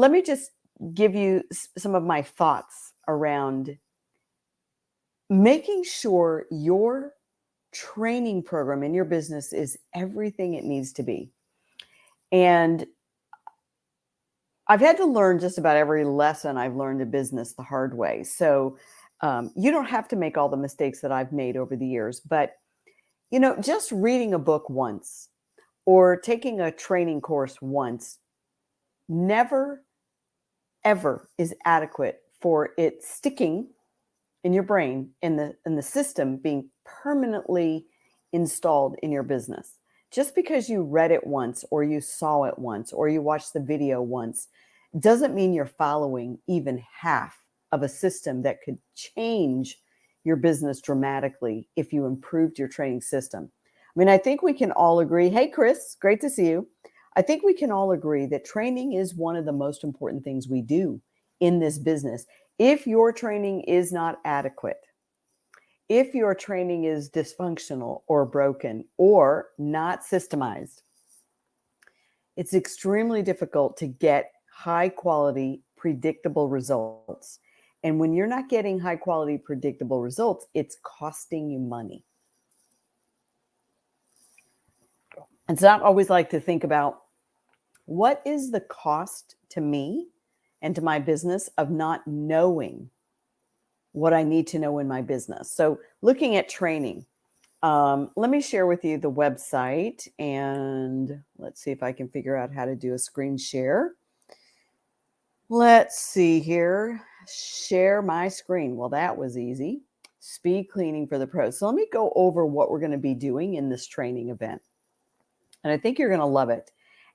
Let me just give you some of my thoughts around making sure your training program in your business is everything it needs to be. And I've had to learn just about every lesson I've learned in business the hard way. So you don't have to make all the mistakes that I've made over the years, but just reading a book once or taking a training course once never, ever is adequate for it sticking in your brain, in the system being permanently installed in your business. Just because you read it once or you saw it once or you watched the video once doesn't mean you're following even half of a system that could change your business dramatically if you improved your training system. I mean, I think we can all agree. Hey, Chris, great to see you. I think we can all agree that training is one of the most important things we do in this business. If your training is not adequate, if your training is dysfunctional or broken or not systemized, it's extremely difficult to get high quality, predictable results. And when you're not getting high quality, predictable results, it's costing you money. And so I always like to think about, what is the cost to me and to my business of not knowing what I need to know in my business? So looking at training, let me share with you the website, and let's see if I can figure out how to do a screen share. Let's see here. Share my screen. Well, that was easy. Speed cleaning for the pros. So let me go over what we're going to be doing in this training event. And I think you're going to love it.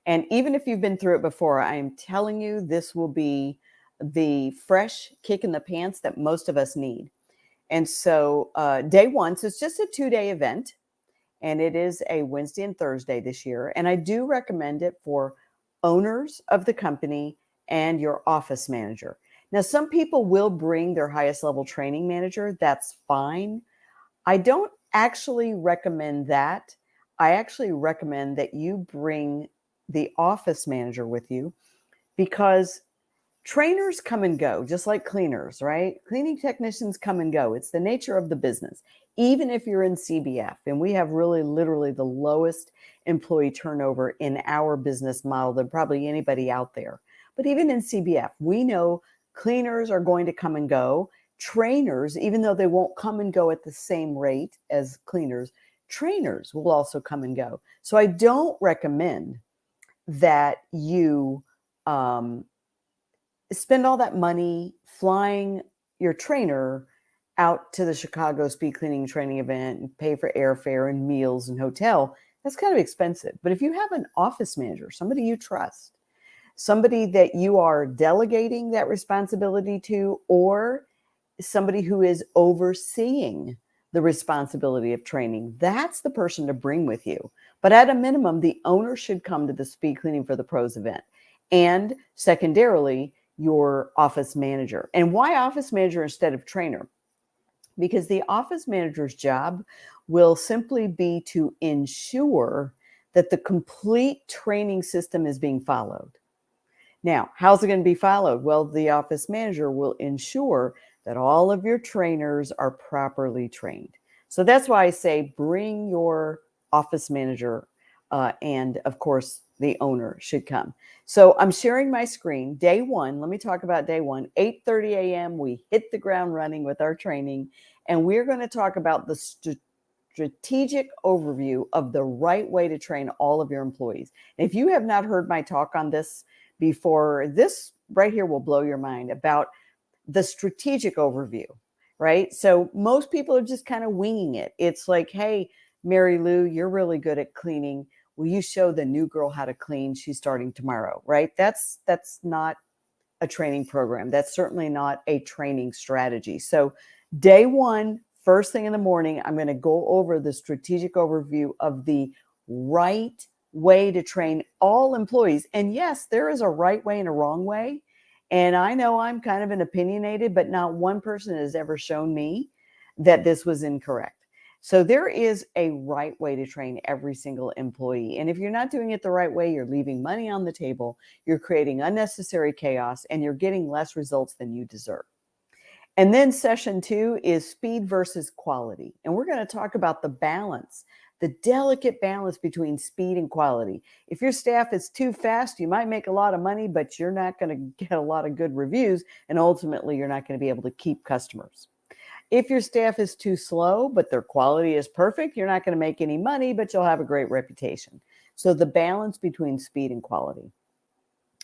And even if you've been through it before, I am telling you, this will be the fresh kick in the pants that most of us need. And so day one, so it's just a 2-day event, and it is a Wednesday and Thursday this year. And I do recommend it for owners of the company and your office manager. Now, some people will bring their highest level training manager. That's fine. I don't actually recommend that. I actually recommend that you bring the office manager with you, because trainers come and go, just like cleaners, right? Cleaning technicians come and go. It's the nature of the business. Even if you're in CBF, and we have really literally the lowest employee turnover in our business model than probably anybody out there. But even in CBF, we know cleaners are going to come and go. Trainers, even though they won't come and go at the same rate as cleaners, trainers will also come and go. So I don't recommend that you spend all that money flying your trainer out to the Chicago speed cleaning training event and pay for airfare and meals and hotel. That's kind of expensive. But if you have an office manager, somebody you trust, somebody that you are delegating that responsibility to, or somebody who is overseeing the responsibility of training, that's the person to bring with you. But at a minimum, the owner should come to the Speed Cleaning for the Pros event. And secondarily, your office manager. And why office manager instead of trainer? Because the office manager's job will simply be to ensure that the complete training system is being followed. Now, how's it going to be followed? Well, the office manager will ensure that all of your trainers are properly trained. So that's why I say bring your office manager, and of course, the owner should come. So I'm sharing my screen. Day one, let me talk about day one. 8:30 a.m., we hit the ground running with our training, and we're going to talk about the strategic overview of the right way to train all of your employees. And if you have not heard my talk on this before, this right here will blow your mind about the strategic overview, right? So most people are just kind of winging it. It's like, hey, Mary Lou, you're really good at cleaning. Will you show the new girl how to clean? She's starting tomorrow, right? That's not a training program. That's certainly not a training strategy. So day one, first thing in the morning, I'm going to go over the strategic overview of the right way to train all employees. And yes, there is a right way and a wrong way. And I know I'm kind of an opinionated, but not one person has ever shown me that this was incorrect. So there is a right way to train every single employee. And if you're not doing it the right way, you're leaving money on the table, you're creating unnecessary chaos, and you're getting less results than you deserve. And then session 2 is speed versus quality. And we're going to talk about the balance, the delicate balance between speed and quality. If your staff is too fast, you might make a lot of money, but you're not going to get a lot of good reviews. And ultimately, you're not going to be able to keep customers. If your staff is too slow, but their quality is perfect, you're not going to make any money, but you'll have a great reputation. So the balance between speed and quality.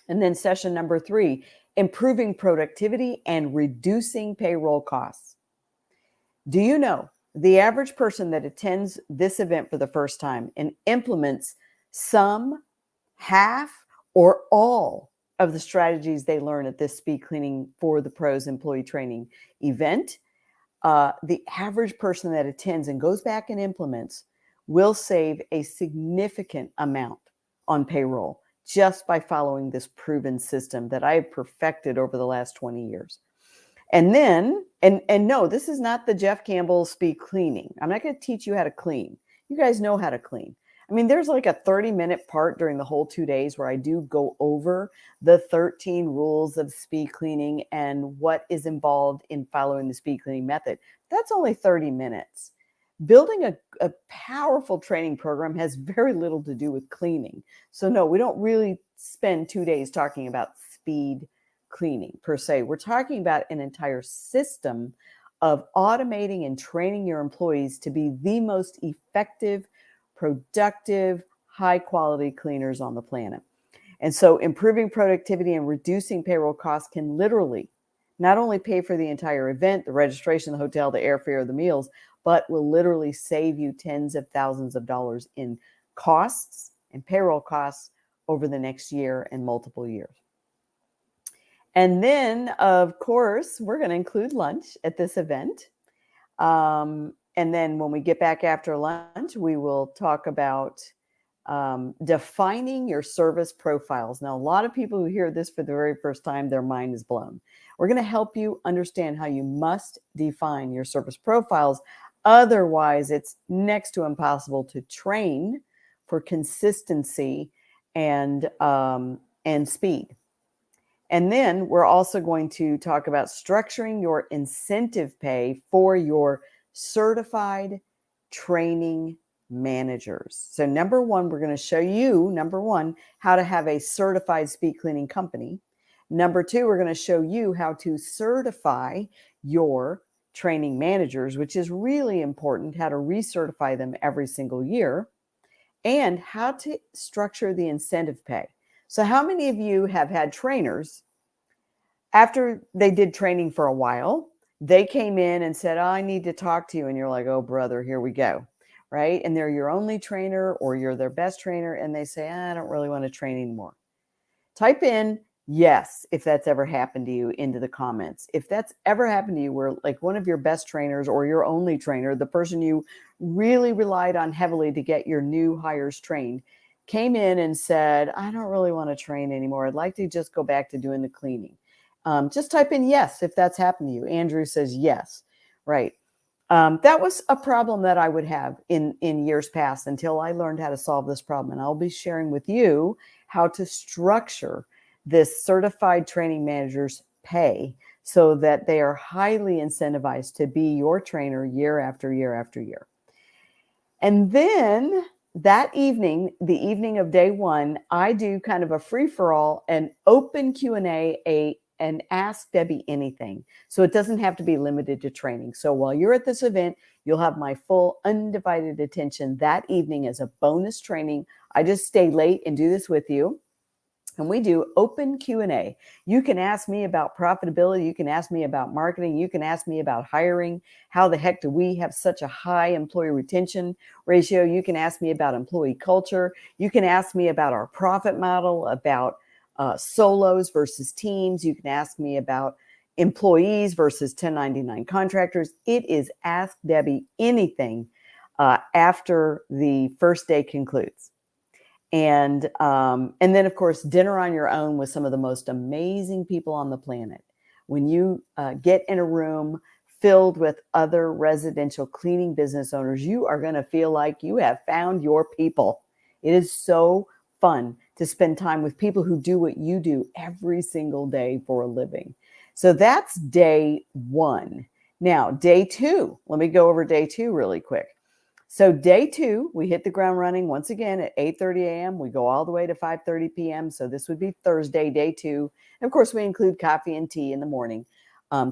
And then session number 3, improving productivity and reducing payroll costs. Do you know the average person that attends this event for the first time and implements some, half, or all of the strategies they learn at this Speed Cleaning for the Pros employee training event? The average person that attends and goes back and implements will save a significant amount on payroll just by following this proven system that I have perfected over the last 20 years. And then, and no, this is not the Jeff Campbell Speed Cleaning. I'm not going to teach you how to clean. You guys know how to clean. I mean, there's like a 30-minute part during the whole 2 days where I do go over the 13 rules of speed cleaning and what is involved in following the speed cleaning method. That's only 30 minutes. Building a powerful training program has very little to do with cleaning. So no, we don't really spend 2 days talking about speed cleaning per se. We're talking about an entire system of automating and training your employees to be the most effective, productive, high quality cleaners on the planet. And so improving productivity and reducing payroll costs can literally not only pay for the entire event, the registration, the hotel, the airfare, the meals, but will literally save you tens of thousands of dollars in costs and payroll costs over the next year and multiple years. And then, of course, we're going to include lunch at this event. And then when we get back after lunch, we will talk about defining your service profiles. Now, a lot of people who hear this for the very first time, their mind is blown. We're going to help you understand how you must define your service profiles. Otherwise, it's next to impossible to train for consistency and speed. And then we're also going to talk about structuring your incentive pay for your certified training managers. So number one, we're going to show you, how to have a certified speed cleaning company. Number two, we're going to show you how to certify your training managers, which is really important, how to recertify them every single year, and how to structure the incentive pay. So how many of you have had trainers after they did training for a while, they came in and said, oh, I need to talk to you. And you're like, oh, brother, here we go. Right. And they're your only trainer or you're their best trainer. And they say, I don't really want to train anymore. Type in yes, if that's ever happened to you, into the comments. If that's ever happened to you where like one of your best trainers or your only trainer, the person you really relied on heavily to get your new hires trained, came in and said, I don't really want to train anymore. I'd like to just go back to doing the cleaning. Just type in yes if that's happened to you. Andrew says yes. Right. That was a problem that I would have in years past until I learned how to solve this problem. And I'll be sharing with you how to structure this certified training manager's pay so that they are highly incentivized to be your trainer year after year after year. And then that evening, the evening of day one, I do kind of a free-for-all, an open Q&A, and ask Debbie anything. So it doesn't have to be limited to training. So while you're at this event, you'll have my full undivided attention that evening as a bonus training. I just stay late and do this with you. And we do open Q&A. You can ask me about profitability. You can ask me about marketing. You can ask me about hiring. How the heck do we have such a high employee retention ratio? You can ask me about employee culture. You can ask me about our profit model, about solos versus teams. You can ask me about employees versus 1099 contractors. It is Ask Debbie anything after the first day concludes. And then, of course, dinner on your own with some of the most amazing people on the planet. When you get in a room filled with other residential cleaning business owners. You are going to feel like you have found your people. It is so fun to spend time with people who do what you do every single day for a living. So that's day one. Now, day two, let me go over day two really quick. So day two, we hit the ground running once again at 8:30 a.m. We go all the way to 5:30 p.m. So this would be Thursday, day two. And of course, we include coffee and tea in the morning.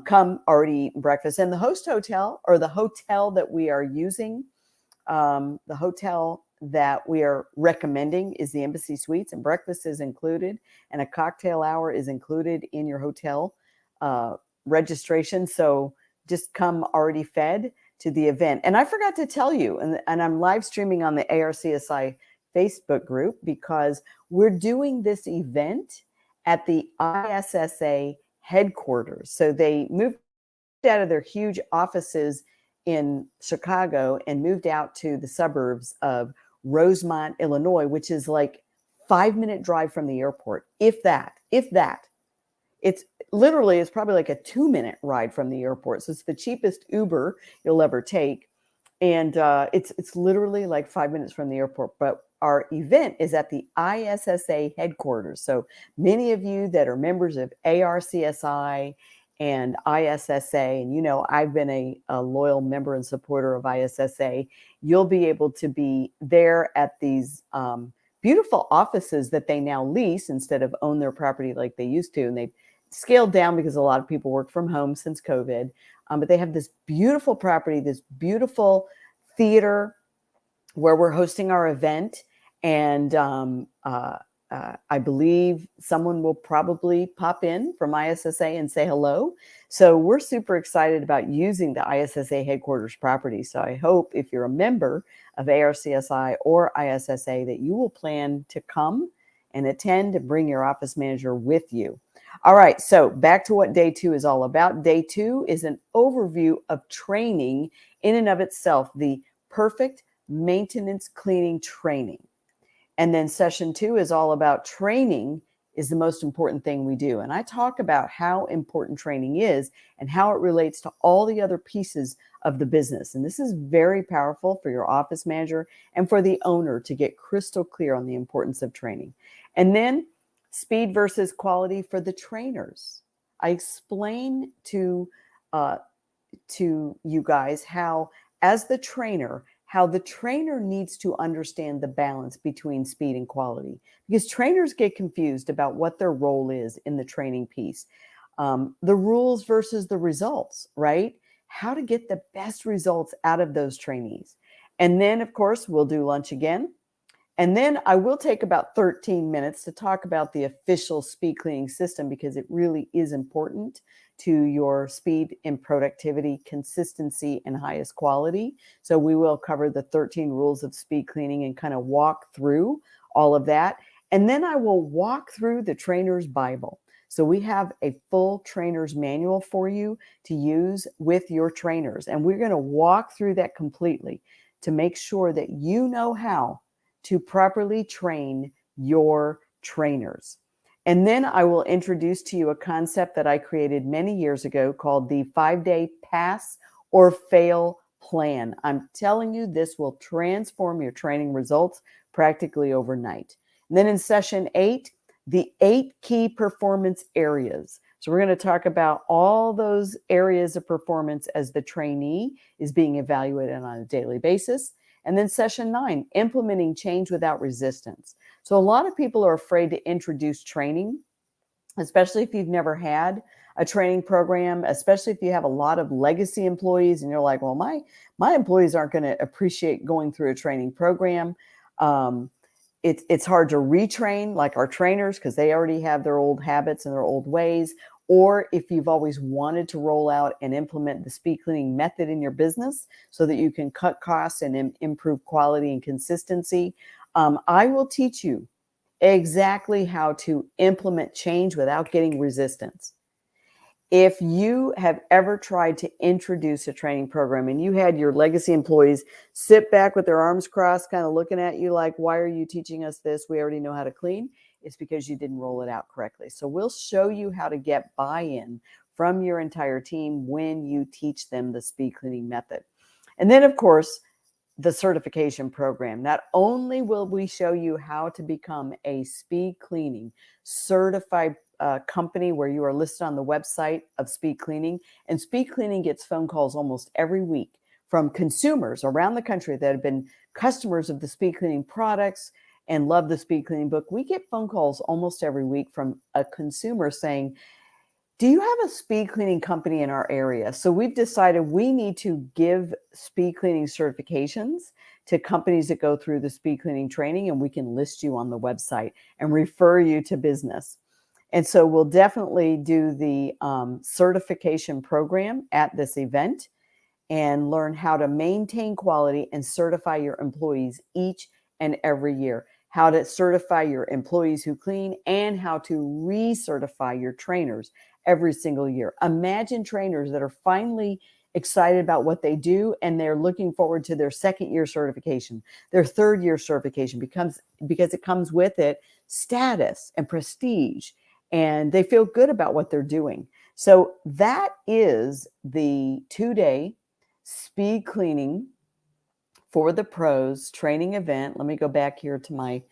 Come already eat breakfast. And the host hotel, or the hotel that we are using, the hotel that we are recommending is the Embassy Suites, and breakfast is included, and a cocktail hour is included in your hotel registration. So just come already fed to the event. And I forgot to tell you, and I'm live streaming on the ARCSI Facebook group because we're doing this event at the ISSA headquarters. So they moved out of their huge offices in Chicago and moved out to the suburbs of Rosemont, Illinois, which is like 5-minute drive from the airport. If that. It's literally, it's probably like a 2-minute ride from the airport. So it's the cheapest Uber you'll ever take. And it's literally like 5 minutes from the airport. But our event is at the ISSA headquarters. So many of you that are members of ARCSI and ISSA, and you know I've been a loyal member and supporter of ISSA, you'll be able to be there at these beautiful offices that they now lease instead of own their property like they used to. And they've scaled down because a lot of people work from home since COVID. But they have this beautiful property, this beautiful theater where we're hosting our event. And I believe someone will probably pop in from ISSA and say hello. So we're super excited about using the ISSA headquarters property. So I hope if you're a member of ARCSI or ISSA that you will plan to come and attend and bring your office manager with you. All right, so back to what day two is all about. Day two is an overview of training in and of itself, the perfect maintenance cleaning training. And then session two is all about training is the most important thing we do. And I talk about how important training is and how it relates to all the other pieces of the business. And this is very powerful for your office manager and for the owner to get crystal clear on the importance of training. And then speed versus quality for the trainers. I explain to you guys how, as the trainer, how the trainer needs to understand the balance between speed and quality, because trainers get confused about what their role is in the training piece. The rules versus the results, right? How to get the best results out of those trainees. And then, of course, we'll do lunch again. And then I will take about 13 minutes to talk about the official speed cleaning system, because it really is important to your speed and productivity, consistency, and highest quality. So we will cover the 13 rules of speed cleaning and kind of walk through all of that. And then I will walk through the trainer's Bible. So we have a full trainer's manual for you to use with your trainers. And we're going to walk through that completely to make sure that you know how to properly train your trainers. And then I will introduce to you a concept that I created many years ago called the 5-day pass or fail plan. I'm telling you, this will transform your training results practically overnight. And then in session 8, the 8 key performance areas. So we're going to talk about all those areas of performance as the trainee is being evaluated on a daily basis. And then session 9, implementing change without resistance. So a lot of people are afraid to introduce training, especially if you've never had a training program, especially if you have a lot of legacy employees and you're like, well, my employees aren't going to appreciate going through a training program. It's hard to retrain like our trainers because they already have their old habits and their old ways. Or if you've always wanted to roll out and implement the speed cleaning method in your business so that you can cut costs and improve quality and consistency, I will teach you exactly how to implement change without getting resistance. If you have ever tried to introduce a training program and you had your legacy employees sit back with their arms crossed, kind of looking at you like, why are you teaching us this? We already know how to clean. It's because you didn't roll it out correctly. So we'll show you how to get buy-in from your entire team when you teach them the speed cleaning method. And then, of course, the certification program. Not only will we show you how to become a speed cleaning certified company where you are listed on the website of Speed Cleaning, and Speed Cleaning gets phone calls almost every week from consumers around the country that have been customers of the speed cleaning products and love the speed cleaning book. We get phone calls almost every week from a consumer saying, do you have a speed cleaning company in our area? So we've decided we need to give speed cleaning certifications to companies that go through the speed cleaning training, and we can list you on the website and refer you to business. And so we'll definitely do the certification program at this event and learn how to maintain quality and certify your employees each and every year, how to certify your employees who clean, and how to recertify your trainers every single year. Imagine trainers that are finally excited about what they do and they're looking forward to their second year certification, their third year certification, because it comes with it status and prestige, and they feel good about what they're doing. So that is the 2-day speed cleaning for the pros training event. Let me go back here to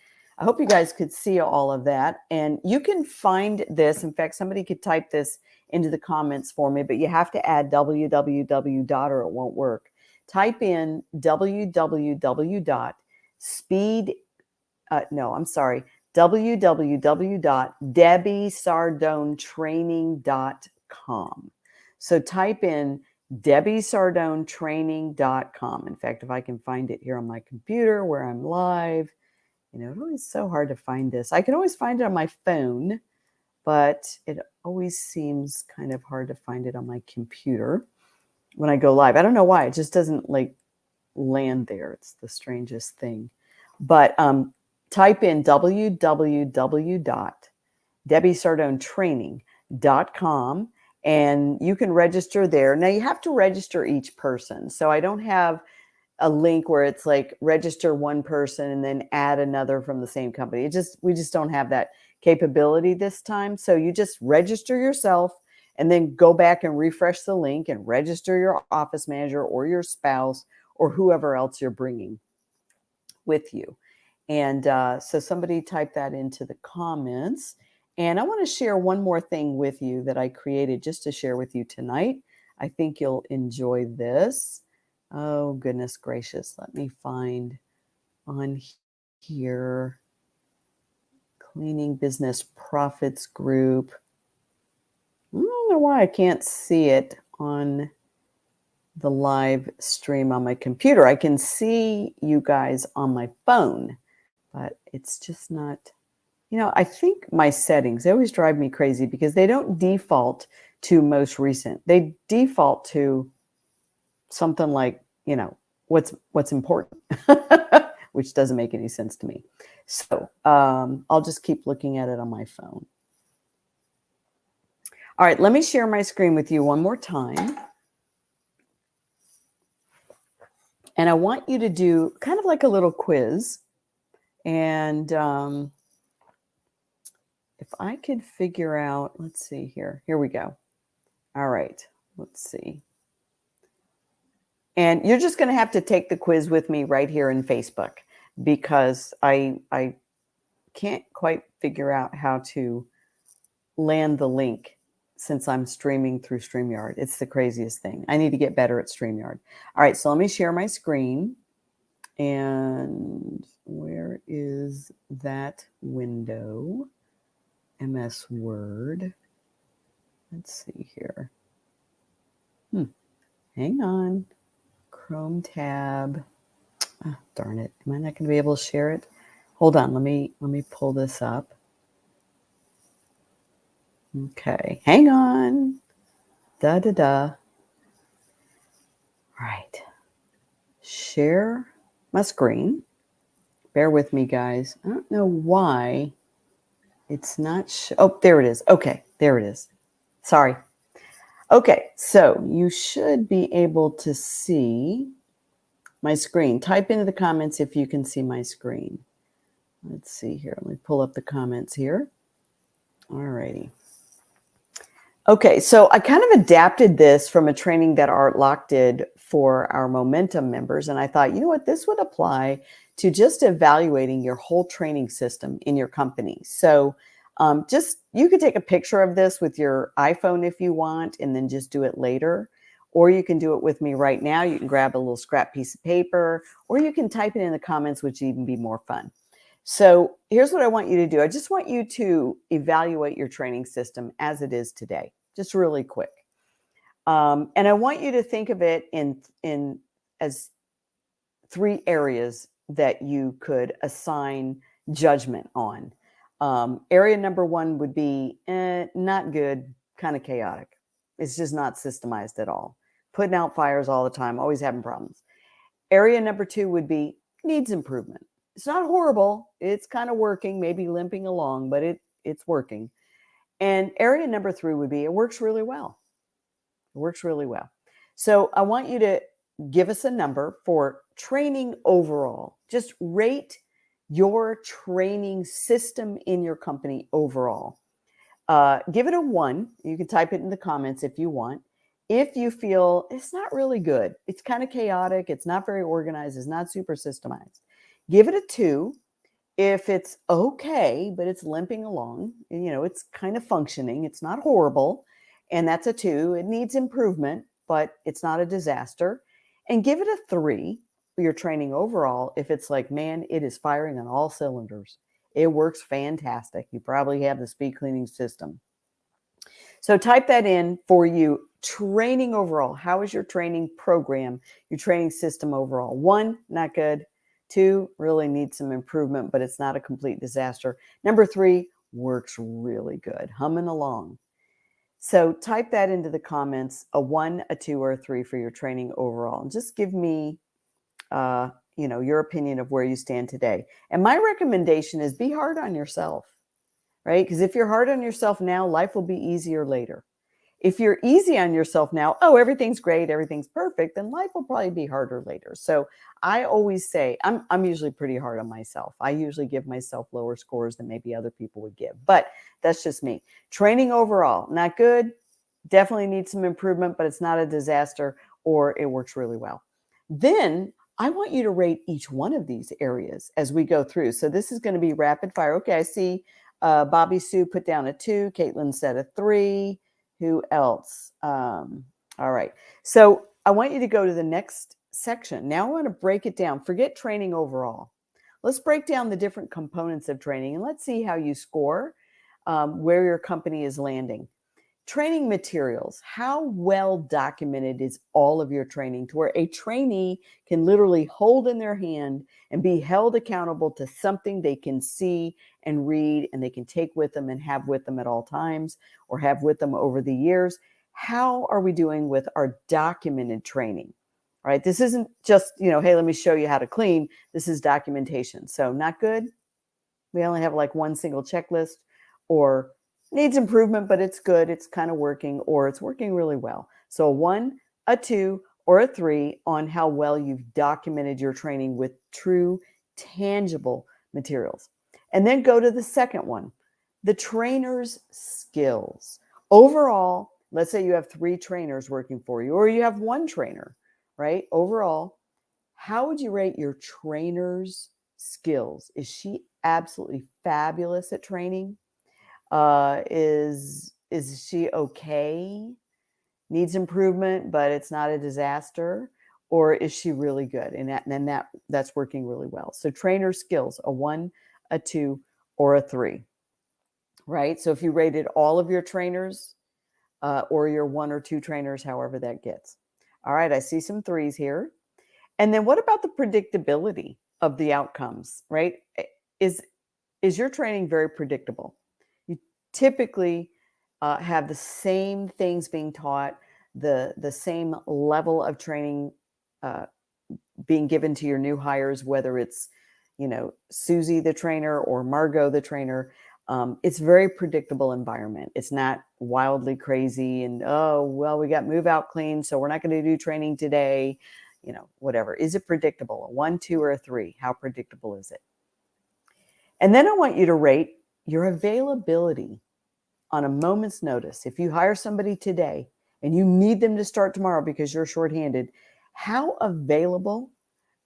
I hope you guys could see all of that. And you can find this. In fact, somebody could type this into the comments for me, but you have to add www. or it won't work. Type in www.debbysardonetraining.com. So type in debbysardonetraining.com. In fact, if I can find it here on my computer where I'm live, it's always so hard to find this. I can always find it on my phone, but it always seems kind of hard to find it on my computer when I go live. I don't know why. It just doesn't land there. It's the strangest thing. But type in www.debbysardonetraining.com and you can register there. Now you have to register each person. So I don't have a link where it's like register one person and then add another from the same company. We just don't have that capability this time. So you just register yourself and then go back and refresh the link and register your office manager or your spouse or whoever else you're bringing with you. And so somebody type that into the comments. And I want to share one more thing with you that I created just to share with you tonight. I think you'll enjoy this. Oh, goodness gracious. Let me find on here. Cleaning Business Profits Group. I don't know why I can't see it on the live stream on my computer. I can see you guys on my phone, but it's just not, I think my settings, they always drive me crazy because they don't default to most recent. They default to something like, what's important, which doesn't make any sense to me. So I'll just keep looking at it on my phone. All right, let me share my screen with you one more time. And I want you to do kind of like a little quiz. And if I could figure out, let's see here. Here we go. All right, let's see. And you're just going to have to take the quiz with me right here in Facebook because I can't quite figure out how to land the link since I'm streaming through StreamYard. It's the craziest thing. I need to get better at StreamYard. All right, so let me share my screen. And where is that window? MS Word. Let's see here. Hang on. Chrome tab. Oh, darn it. Am I not going to be able to share it? Hold on. Let me pull this up. Okay. Hang on. All right. Share my screen. Bear with me, guys. I don't know why it's not. Oh, there it is. Okay. There it is. Sorry. Okay. So you should be able to see my screen. Type into the comments if you can see my screen. Let's see here. Let me pull up the comments here. All righty. Okay, so I kind of adapted this from a training that Art Lock did for our Momentum members. And I thought, you know what, this would apply to just evaluating your whole training system in your company. So just you could take a picture of this with your iPhone if you want, and then just do it later. Or you can do it with me right now. You can grab a little scrap piece of paper, or you can type it in the comments, which would even be more fun. So here's what I want you to do. I just want you to evaluate your training system as it is today, just really quick. And I want you to think of it in as three areas that you could assign judgment on. Area number one would be not good, kind of chaotic. It's just not systemized at all. Putting out fires all the time, always having problems. Area number two would be needs improvement. It's not horrible. It's kind of working, maybe limping along, but it's working. And area number three would be it works really well. It works really well. So I want you to give us a number for training overall. Just rate your training system in your company overall. Give it a 1. You can type it in the comments if you want. If you feel it's not really good, it's kind of chaotic, it's not very organized, it's not super systemized, give it a 2. If it's okay, but it's limping along, it's kind of functioning, it's not horrible, and that's a 2. It needs improvement, but it's not a disaster. And give it a 3 for your training overall if it's like, man, it is firing on all cylinders. It works fantastic. You probably have the speed cleaning system. So type that in for you. Training overall. How is your training program, your training system overall? 1, not good. 2, really needs some improvement, but it's not a complete disaster. Number 3, works really good, humming along. So type that into the comments, a 1, a 2, or a 3 for your training overall. And just give me, your opinion of where you stand today. And my recommendation is be hard on yourself, right? Because if you're hard on yourself now, life will be easier later. If you're easy on yourself now, oh, everything's great, everything's perfect, then life will probably be harder later. So I always say, I'm usually pretty hard on myself. I usually give myself lower scores than maybe other people would give, but that's just me. Training overall, not good, definitely needs some improvement, but it's not a disaster, or it works really well. Then I want you to rate each one of these areas as we go through. So this is going to be rapid fire. Okay, I see Bobby Sue put down a 2. Caitlin said a 3. Who else? All right. So I want you to go to the next section. Now I want to break it down. Forget training overall. Let's break down the different components of training and let's see how you score, where your company is landing. Training materials. How well documented is all of your training to where a trainee can literally hold in their hand and be held accountable to something they can see and read and they can take with them and have with them at all times or have with them over the years? How are we doing with our documented training? All right. This isn't just, hey, let me show you how to clean. This is documentation. So not good. We only have like one single checklist, or needs improvement, but it's good, it's kind of working, or it's working really well. So a 1, a 2, or a 3 on how well you've documented your training with true, tangible materials. And then go to the second one, the trainer's skills. Overall, let's say you have 3 trainers working for you, or you have 1 trainer, right? Overall, how would you rate your trainer's skills? Is she absolutely fabulous at training? Is she okay? Needs improvement, but it's not a disaster? Or is she really good? And that's working really well. So trainer skills, a 1, a 2, or a 3, right? So if you rated all of your trainers or your 1 or 2 trainers, however that gets. All right, I see some 3s here. And then what about the predictability of the outcomes, right? Is your training very predictable? You typically have the same things being taught, the same level of training being given to your new hires, whether it's, Susie the trainer or Margot the trainer. It's very predictable environment. It's not wildly crazy and, oh, well, we got move out clean, so we're not going to do training today. Whatever. Is it predictable? A 1, 2, or a 3? How predictable is it? And then I want you to rate your availability. on a moment's notice, if you hire somebody today and you need them to start tomorrow because you're shorthanded, how available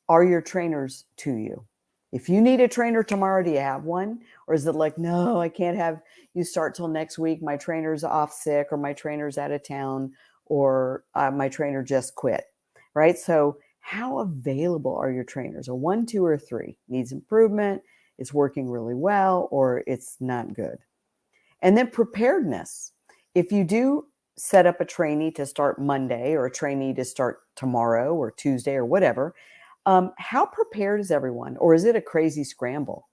are your trainers to you? If you need a trainer tomorrow, do you have one? Or is it like, no, I can't have you start till next week. My trainer's off sick, or my trainer's out of town, or my trainer just quit, right? So how available are your trainers? A 1, 2, or 3? Needs improvement, it's working really well, or it's not good. And then preparedness. If you do set up a trainee to start Monday, or a trainee to start tomorrow or Tuesday or whatever, how prepared is everyone? Or is it a crazy scramble,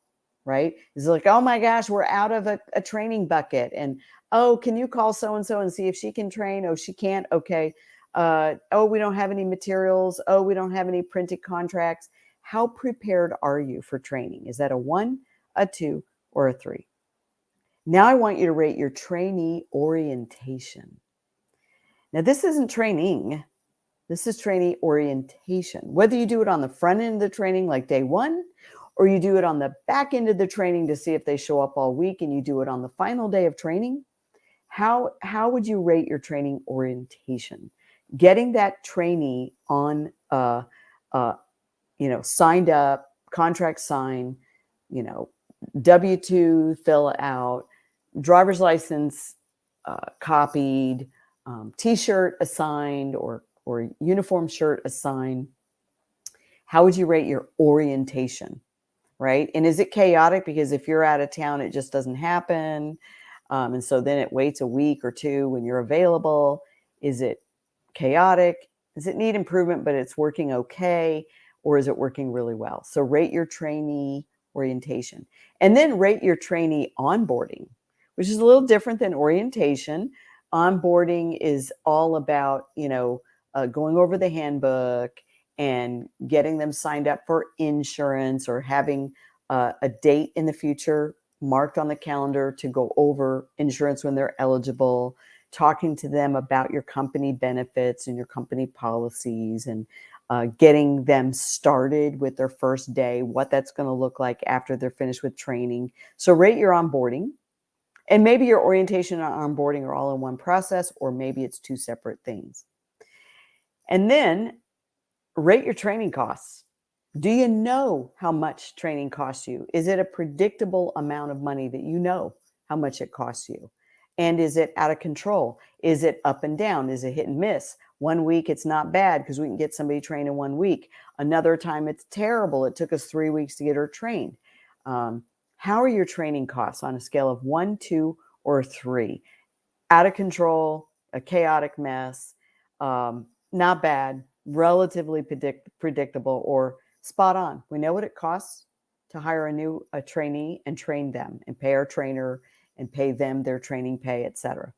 right? Is it like, oh my gosh, we're out of a training bucket. And, oh, can you call so-and-so and see if she can train? Oh, she can't. Okay. Oh, we don't have any materials. Oh, we don't have any printed contracts. How prepared are you for training? Is that a 1, a 2, or a 3? Now I want you to rate your trainee orientation. Now, this isn't training. This is trainee orientation. Whether you do it on the front end of the training, like day 1, or you do it on the back end of the training to see if they show up all week, and you do it on the final day of training, how would you rate your training orientation? Getting that trainee on, signed up, contract signed, W-2 fill out, driver's license copied, T-shirt assigned, or uniform shirt assigned. How would you rate your orientation, right? And is it chaotic? Because if you're out of town, it just doesn't happen. And so then it waits a week or 2 when you're available. Is it chaotic? Does it need improvement, but it's working okay? Or is it working really well? So rate your trainee orientation. And then rate your trainee onboarding, which is a little different than orientation. Onboarding is all about, going over the handbook and getting them signed up for insurance, or having a date in the future marked on the calendar to go over insurance when they're eligible, talking to them about your company benefits and your company policies, and getting them started with their first day, what that's going to look like after they're finished with training. So rate your onboarding. And maybe your orientation and onboarding are all in one process, or maybe it's 2 separate things. And then rate your training costs. Do you know how much training costs you? Is it a predictable amount of money that you know how much it costs you? And is it out of control? Is it up and down? Is it hit and miss? One week it's not bad because we can get somebody trained in 1 week. Another time it's terrible. It took us 3 weeks to get her trained. How are your training costs on a scale of 1, 2, or 3? Out of control, a chaotic mess, not bad, relatively predictable, or spot on. We know what it costs to hire a trainee and train them, and pay our trainer and pay them their training pay, etc.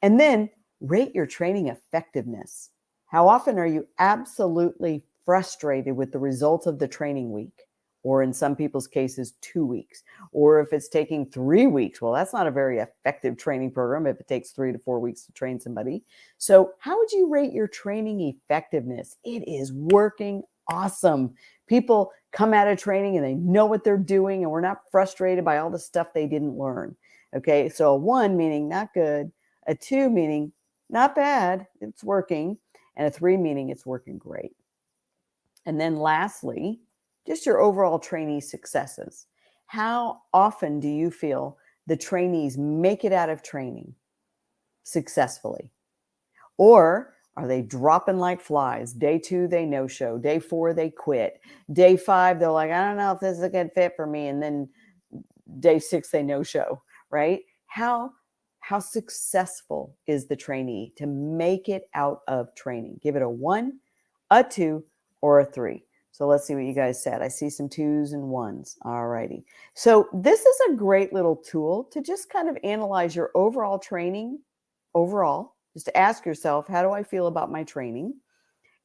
And then rate your training effectiveness. How often are you absolutely frustrated with the results of the training week? Or in some people's cases, 2 weeks. Or if it's taking 3 weeks, well, that's not a very effective training program if it takes 3 to 4 weeks to train somebody. So how would you rate your training effectiveness? It is working awesome. People come out of training and they know what they're doing, and we're not frustrated by all the stuff they didn't learn. Okay, so a 1 meaning not good, a 2 meaning not bad, it's working, and a 3 meaning it's working great. And then lastly, just your overall trainee successes. How often do you feel the trainees make it out of training successfully? Or are they dropping like flies? Day 2, they no-show. Day 4, they quit. Day 5, they're like, I don't know if this is a good fit for me. And then day 6, they no-show, right? How successful is the trainee to make it out of training? Give it a 1, a 2, or a 3. So let's see what you guys said. I see some 2s and 1s. All righty. So this is a great little tool to just kind of analyze your overall training, just to ask yourself, how do I feel about my training?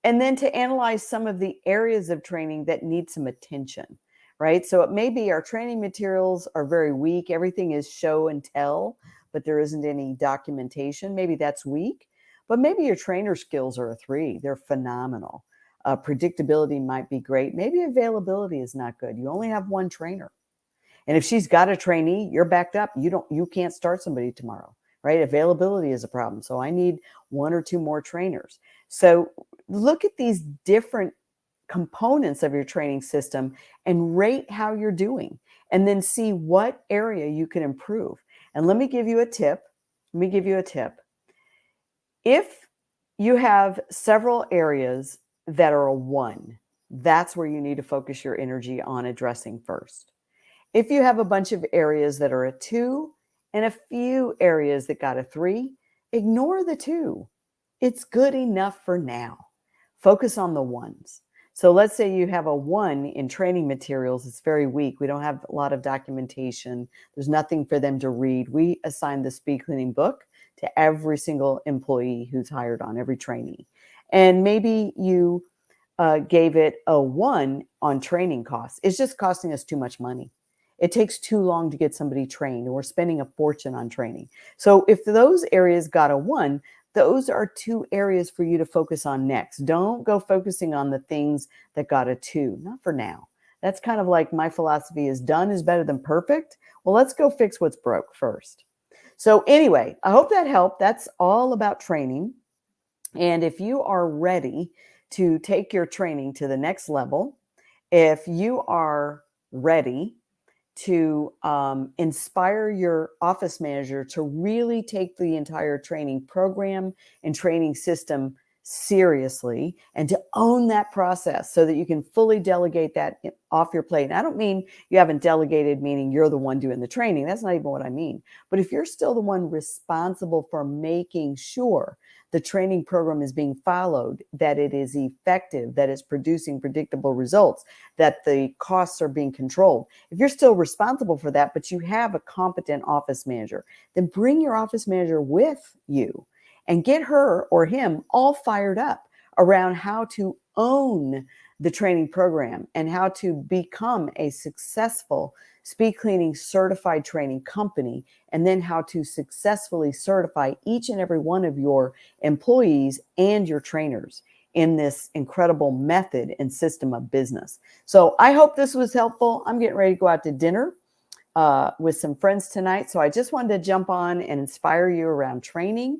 And then to analyze some of the areas of training that need some attention, right? So it may be our training materials are very weak. Everything is show and tell, but there isn't any documentation. Maybe that's weak, but maybe your trainer skills are a 3. They're phenomenal. Predictability might be great. Maybe availability is not good. You only have 1 trainer. And if she's got a trainee, you're backed up. You can't start somebody tomorrow, right? Availability is a problem. So I need one or two more trainers. So look at these different components of your training system and rate how you're doing, and then see what area you can improve. And let me give you a tip. If you have several areas that are a 1, that's where you need to focus your energy on addressing first. If you have a bunch of areas that are a 2 and a few areas that got a 3, ignore the 2. It's good enough for now. Focus on the 1s. So let's say you have a 1 in training materials. It's very weak. We don't have a lot of documentation. There's nothing for them to read. We assign the speed cleaning book to every single employee who's hired on, every trainee. And maybe you gave it a 1 on training costs. It's just costing us too much money. It takes too long to get somebody trained, and we're spending a fortune on training. So if those areas got a 1, those are 2 areas for you to focus on next. Don't go focusing on the things that got a 2, not for now. That's kind of like my philosophy is done is better than perfect. Well, let's go fix what's broke first. So anyway, I hope that helped. That's all about training. And if you are ready to take your training to the next level, if you are ready to inspire your office manager to really take the entire training program and training system seriously and to own that process so that you can fully delegate that off your plate. And I don't mean you haven't delegated, meaning you're the one doing the training. That's not even what I mean. But if you're still the one responsible for making sure the training program is being followed, that it is effective, that it's producing predictable results, that the costs are being controlled. If you're still responsible for that, but you have a competent office manager, then bring your office manager with you and get her or him all fired up around how to own the training program and how to become a successful speed cleaning certified training company, and then how to successfully certify each and every one of your employees and your trainers in this incredible method and system of business. So I hope this was helpful. I'm getting ready to go out to dinner with some friends tonight. So I just wanted to jump on and inspire you around training.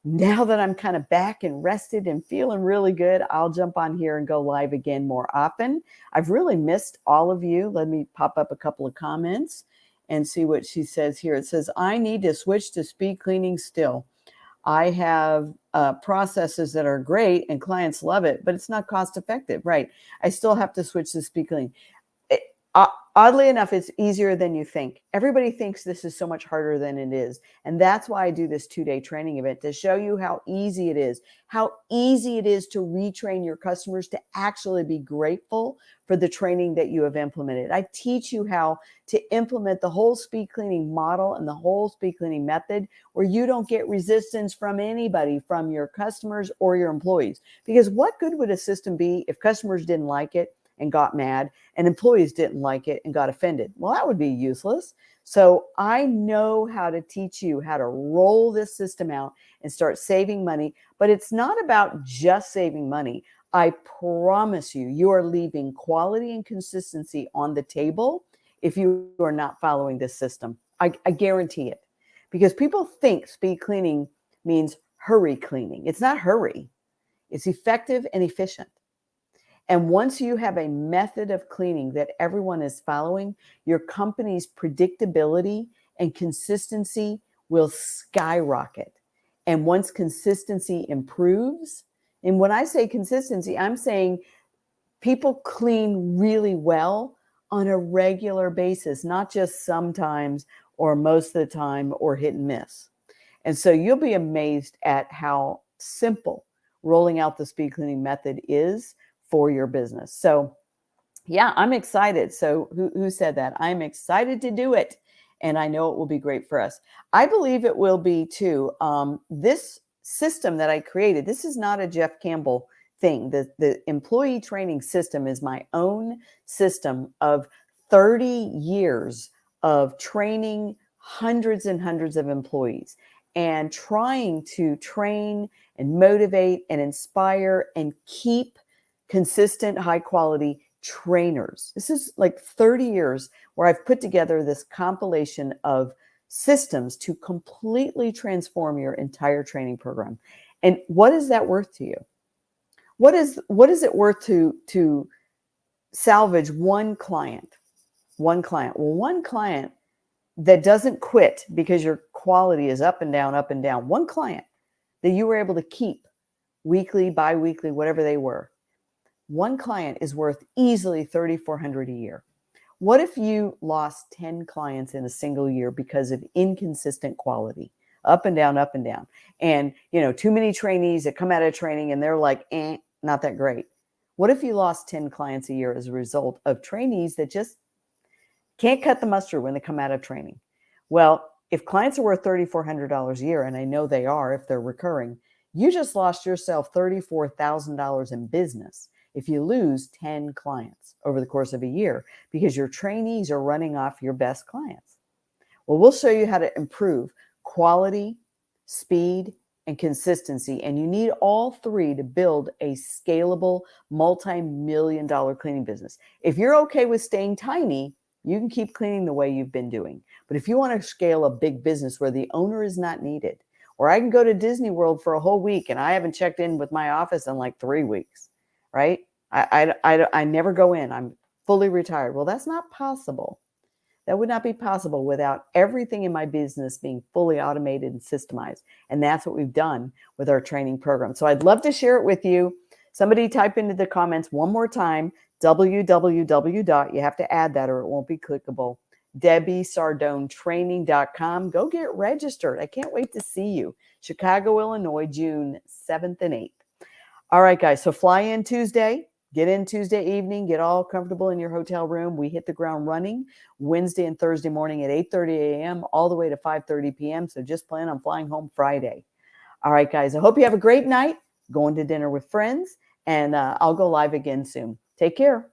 Now that I'm kind of back and rested and feeling really good, I'll jump on here and go live again more often. I've really missed all of you. Let me pop up a couple of comments and see what she says here. It says, I need to switch to speed cleaning still. I have processes that are great and clients love it, but it's not cost effective. Right. I still have to switch to speed cleaning. Oddly enough, it's easier than you think. Everybody thinks this is so much harder than it is. And that's why I do this 2-day training event, to show you how easy it is to retrain your customers to actually be grateful for the training that you have implemented. I teach you how to implement the whole speed cleaning model and the whole speed cleaning method where you don't get resistance from anybody, from your customers or your employees. Because what good would a system be if customers didn't like it and got mad, and employees didn't like it and got offended? Well, that would be useless. So I know how to teach you how to roll this system out and start saving money. But it's not about just saving money. I promise you, you are leaving quality and consistency on the table if you are not following this system. I guarantee it. Because people think speed cleaning means hurry cleaning. It's not hurry. It's effective and efficient. And once you have a method of cleaning that everyone is following, your company's predictability and consistency will skyrocket. And once consistency improves, and when I say consistency, I'm saying people clean really well on a regular basis, not just sometimes or most of the time or hit and miss. And so you'll be amazed at how simple rolling out the speed cleaning method is for your business. So yeah, I'm excited. So who said that? I'm excited to do it. And I know it will be great for us. I believe it will be too. This system that I created, this is not a Jeff Campbell thing. The employee training system is my own system of 30 years of training hundreds and hundreds of employees and trying to train and motivate and inspire and keep consistent, high quality trainers. This is like 30 years where I've put together this compilation of systems to completely transform your entire training program. And what is that worth to you? What is it worth to salvage one client? One client. Well, one client that doesn't quit because your quality is up and down, up and down. One client that you were able to keep weekly, bi-weekly, whatever they were. One client is worth easily $3,400 a year. What if you lost 10 clients in a single year because of inconsistent quality, up and down, up and down? And, too many trainees that come out of training and they're like, not that great. What if you lost 10 clients a year as a result of trainees that just can't cut the mustard when they come out of training? Well, if clients are worth $3,400 a year, and I know they are if they're recurring, you just lost yourself $34,000 in business if you lose 10 clients over the course of a year because your trainees are running off your best clients. Well, we'll show you how to improve quality, speed, and consistency. And you need all three to build a scalable, multi-million-dollar cleaning business. If you're okay with staying tiny, you can keep cleaning the way you've been doing. But if you want to scale a big business where the owner is not needed, or I can go to Disney World for a whole week and I haven't checked in with my office in like 3 weeks, right? I never go in. I'm fully retired. Well, that's not possible. That would not be possible without everything in my business being fully automated and systemized. And that's what we've done with our training program. So I'd love to share it with you. Somebody type into the comments one more time, www. You have to add that or it won't be clickable. DebbieSardoneTraining.com. Go get registered. I can't wait to see you. Chicago, Illinois, June 7th and 8th. All right, guys. So fly in Tuesday. Get in Tuesday evening. Get all comfortable in your hotel room. We hit the ground running Wednesday and Thursday morning at 8:30 a.m. all the way to 5:30 p.m. So just plan on flying home Friday. All right, guys. I hope you have a great night. Going to dinner with friends. And I'll go live again soon. Take care.